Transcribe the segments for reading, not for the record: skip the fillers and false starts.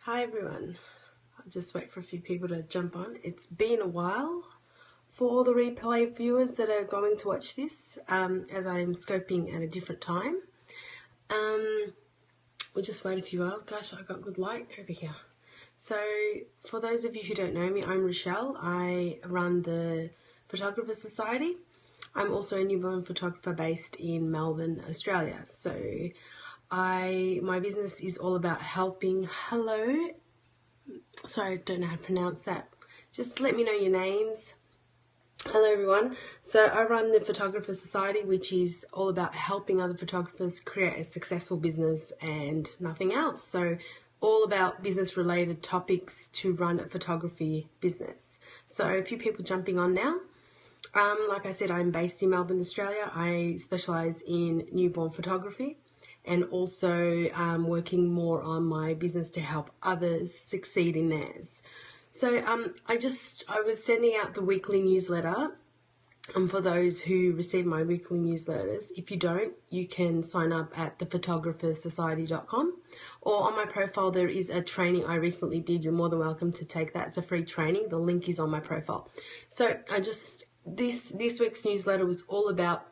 Hi everyone, I'll just wait for a few people to jump on. It's been a while for all the replay viewers that are going to watch this, as I am scoping at a different time. We'll just wait a few hours. Gosh, I got good light over here. So for those of you who don't know me, I'm Rochelle. I run the Photographer Society. I'm also a newborn photographer based in Melbourne, Australia. So my business is all about helping, sorry, I don't know how to pronounce that. Just let me know your names. Hello everyone. So I run the Photographer Society, which is all about helping other photographers create a successful business and nothing else. So all about business related topics to run a photography business. So a few people jumping on now. Like I said, I'm based in Melbourne, Australia. I specialise in newborn photography and also working more on my business to help others succeed in theirs. So I was sending out the weekly newsletter for those who receive my weekly newsletters. If you don't, you can sign up at thephotographersociety.com, or on my profile there is a training I recently did. You're more than welcome to take that. It's a free training. The link is on my profile. So this week's newsletter was all about,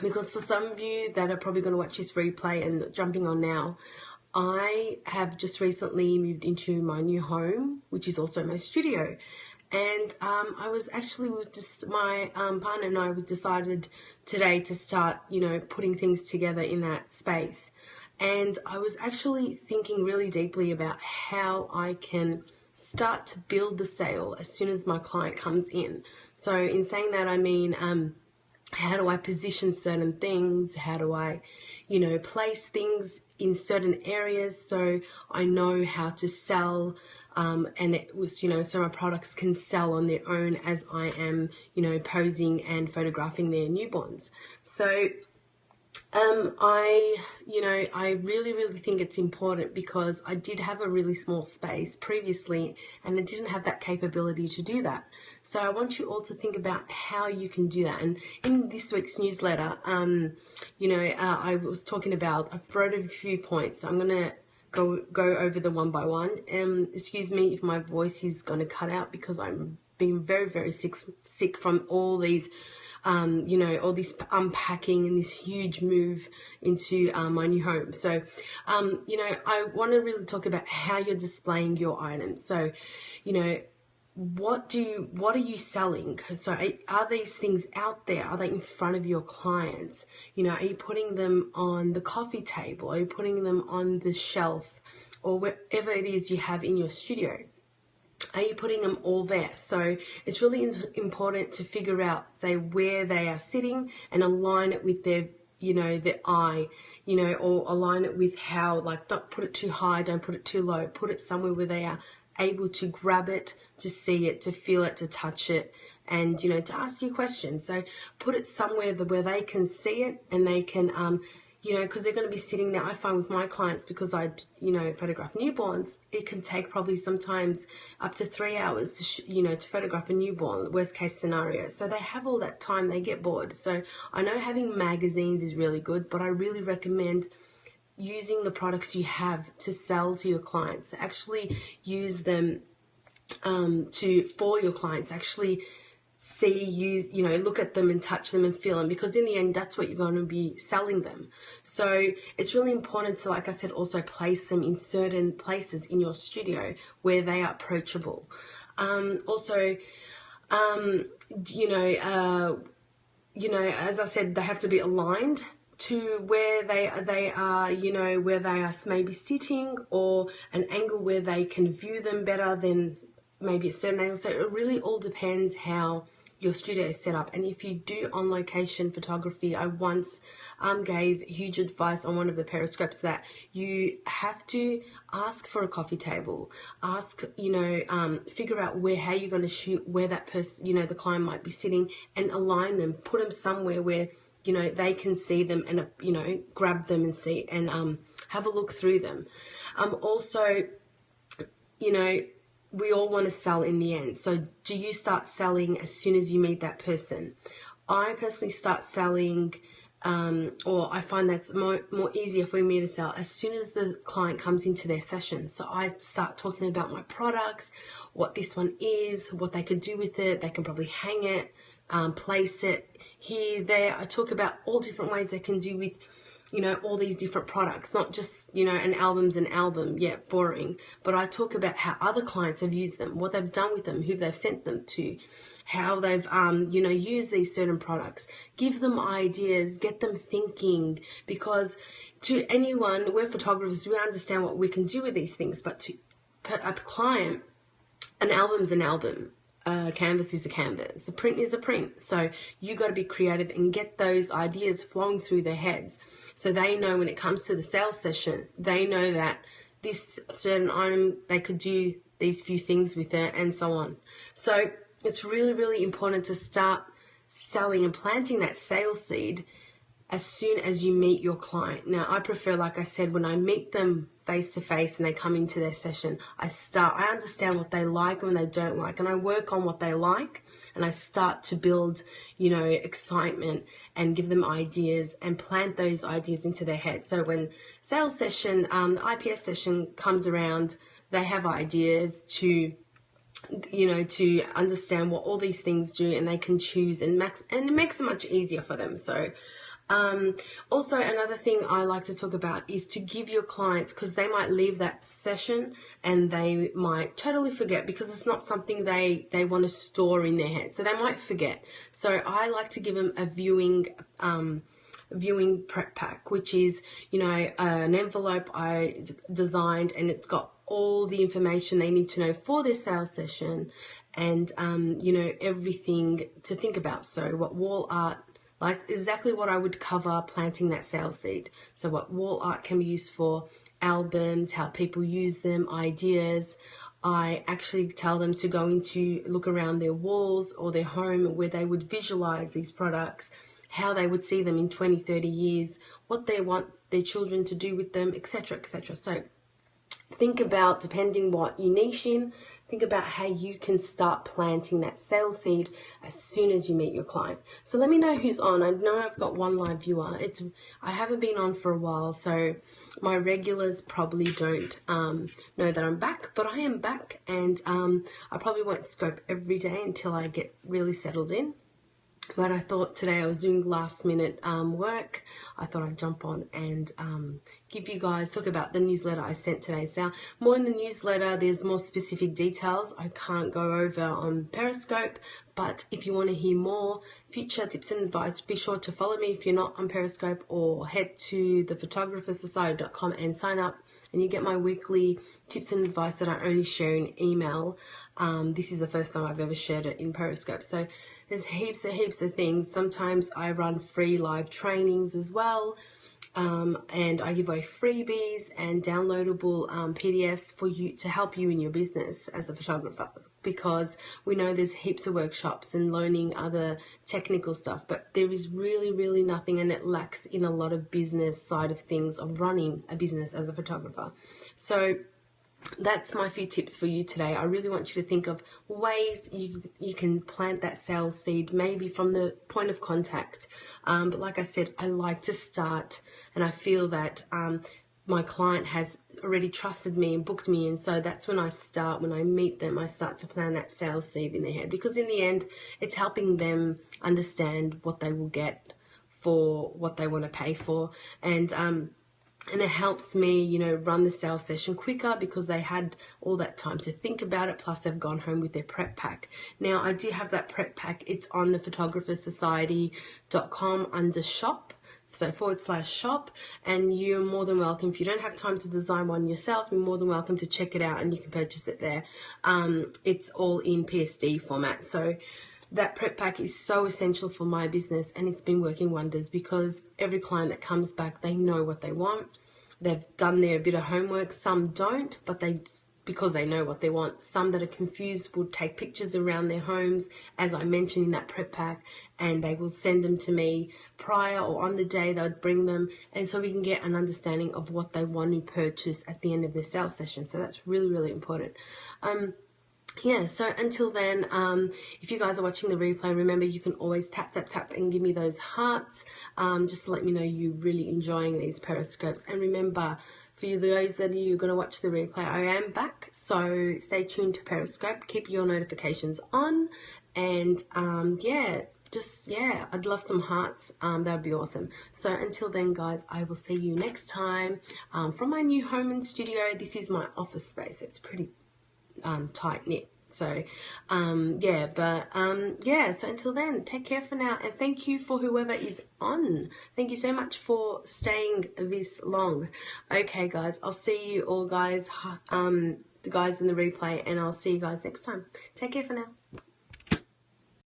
because for some of you that are probably going to watch this replay and jumping on now, I have just recently moved into my new home, which is also my studio. And my partner and I decided today to start, putting things together in that space. And I was actually thinking really deeply about how I can start to build the sale as soon as my client comes in. So in saying that, I mean, how do I position certain things? How do I, place things in certain areas so I know how to sell, and it was, so my products can sell on their own as I am, posing and photographing their newborns. So I really think it's important, because I did have a really small space previously and I didn't have that capability to do that. So I want you all to think about how you can do that. And in this week's newsletter, I was talking about, I wrote a few points. I'm going to go over them one by one. Excuse me if my voice is going to cut out, because I'm being very sick from all these all this unpacking and this huge move into my new home. So, I want to really talk about how you're displaying your items. So, what are you selling? So are these things out there? Are they in front of your clients? Are you putting them on the coffee table? Are you putting them on the shelf, or wherever it is you have in your studio? Are you putting them all there? So it's really important to figure out, say, where they are sitting and align it with their, their eye, or align it with how, like, don't put it too high, don't put it too low, put it somewhere where they are able to grab it, to see it, to feel it, to touch it, and, to ask you questions. So put it somewhere where they can see it and they can, because they're going to be sitting there. I find with my clients, because I, photograph newborns, it can take probably sometimes up to 3 hours to, to photograph a newborn, worst case scenario. So they have all that time, they get bored. So I know having magazines is really good, but I really recommend using the products you have to sell to your clients. Actually use them for your clients. Actually look at them and touch them and feel them, because in the end, that's what you're going to be selling them. So it's really important to, like I said, also place them in certain places in your studio where they are approachable. As I said, they have to be aligned to where they are, where they are maybe sitting, or an angle where they can view them better than maybe a certain angle. So it really all depends how your studio is set up. And if you do on location photography, I once gave huge advice on one of the periscopes that you have to ask for a coffee table, figure out how you're going to shoot, where that person, the client might be sitting, and align them, put them somewhere where they can see them and grab them and see and have a look through them. Also, we all want to sell in the end. So do you start selling as soon as you meet that person? I personally start selling or I find that's more easier for me to sell as soon as the client comes into their session. So I start talking about my products, what this one is, what they could do with it. They can probably hang it, place it here, there. I talk about all different ways they can do with, all these different products, not just, an album's an album, yeah, boring. But I talk about how other clients have used them, what they've done with them, who they've sent them to, how they've, used these certain products. Give them ideas, get them thinking, because to anyone, we're photographers, we understand what we can do with these things, but to a client, an album's an album. A canvas is a canvas. A print is a print. So you got to be creative and get those ideas flowing through their heads. So they know when it comes to the sales session, they know that this certain item, they could do these few things with it and so on. So it's really, really important to start selling and planting that sales seed as soon as you meet your client. Now, I prefer, like I said, when I meet them face to face and they come into their session, I understand what they like and what they don't like, and I work on what they like, and I start to build, excitement and give them ideas and plant those ideas into their head. So when sales session, the IPS session comes around, they have ideas to understand what all these things do, and they can choose, and it makes it much easier for them. So also another thing I like to talk about is to give your clients, because they might leave that session and they might totally forget, because it's not something they want to store in their head, so they might forget. So I like to give them a viewing prep pack, which is an envelope I designed, and it's got all the information they need to know for their sales session, and everything to think about. So what wall art, like exactly what I would cover planting that sales seed. So what wall art can be used for, albums, how people use them, ideas. I actually tell them to go look around their walls or their home where they would visualize these products, how they would see them in 20, 30 years, what they want their children to do with them, etc., etc. So think about, depending what you niche in, think about how you can start planting that sales seed as soon as you meet your client. So let me know who's on. I know I've got one live viewer. I haven't been on for a while, so my regulars probably don't know that I'm back, but I am back, and I probably won't scope every day until I get really settled in. But I thought today I was doing last minute work. I thought I'd jump on and give you guys, talk about the newsletter I sent today. So more in the newsletter, there's more specific details I can't go over on Periscope. But if you want to hear more future tips and advice, be sure to follow me if you're not on Periscope, or head to thephotographersociety.com and sign up, and you get my weekly tips and advice that I only share in email. This is the first time I've ever shared it in Periscope. So there's heaps of things. Sometimes I run free live trainings as well, and I give away freebies and downloadable PDFs for you to help you in your business as a photographer, because we know there's heaps of workshops and learning other technical stuff, but there is really nothing, and it lacks in a lot of business side of things, of running a business as a photographer. So that's my few tips for you today. I really want you to think of ways you can plant that sales seed, maybe from the point of contact. But like I said, I like to start, and I feel that my client has already trusted me and booked me, and so that's when when I meet them, I start to plant that sales seed in their head, because in the end, it's helping them understand what they will get for what they want to pay for, and it helps me, run the sales session quicker, because they had all that time to think about it, plus they've gone home with their prep pack. Now, I do have that prep pack. It's on thephotographersociety.com under shop, so /shop, and you're more than welcome. If you don't have time to design one yourself, you're more than welcome to check it out, and you can purchase it there. It's all in PSD format. So that prep pack is so essential for my business, and it's been working wonders, because every client that comes back, they know what they want. They've done their bit of homework. Some don't, but because they know what they want. Some that are confused will take pictures around their homes, as I mentioned in that prep pack, and they will send them to me prior or on the day. They would bring them, and so we can get an understanding of what they want to purchase at the end of their sales session. So that's really important. yeah, so until then, if you guys are watching the replay, remember you can always tap, tap, tap and give me those hearts, just to let me know you're really enjoying these periscopes. And remember, for you, those that are going to watch the replay, I am back, so stay tuned to Periscope, keep your notifications on, and yeah, I'd love some hearts. That would be awesome. So until then, guys, I will see you next time from my new home and studio. This is my office space. It's pretty tight knit. So so until then, take care for now, and thank you for whoever is on. Thank you so much for staying this long. Okay, guys, I'll see you all, guys, the guys in the replay, and I'll see you guys next time. Take care for now.